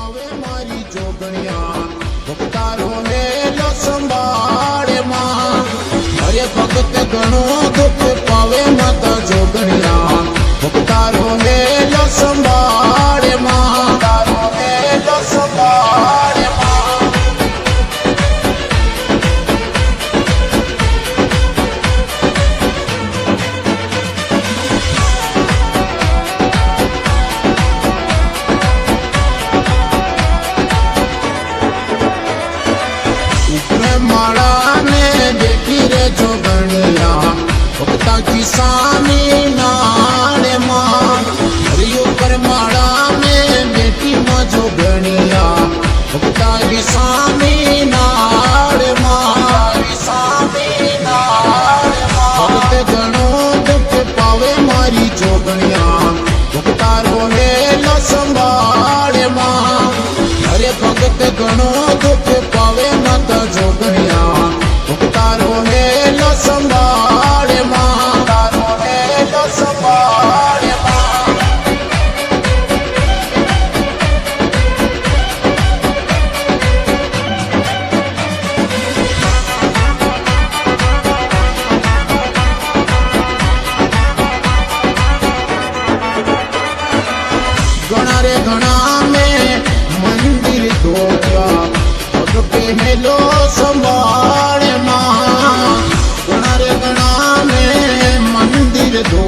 पावे मारी जोगणिया भक्तारो मेलो संभाळे मां अरे भगत घणो दुख पावे माता जोगणिया भक्तारो मेलो संभाळे मां तारो मेलो संभाळे मां माड़ा ने देखी रे जोगणिया भक्ता की सामी नाड़े मां हरियो पर माड़ा में बेटी मां जोगणिया भक्ता की सामी नाड़े मां सामी नाड़े मां भक्त घणो दुख पावे मारी जोगणिया भक्ता रोहे न संभाळे मां अरे भगत घणो दुख पावे माता जोगणिया भक्तारो मेलो संभाळे मां तारो मेलो संभाळे मां घणा रे घणा में मंदिर धोया भगते हेलो संभाळे मां घणा रे घणा में मंदिर धो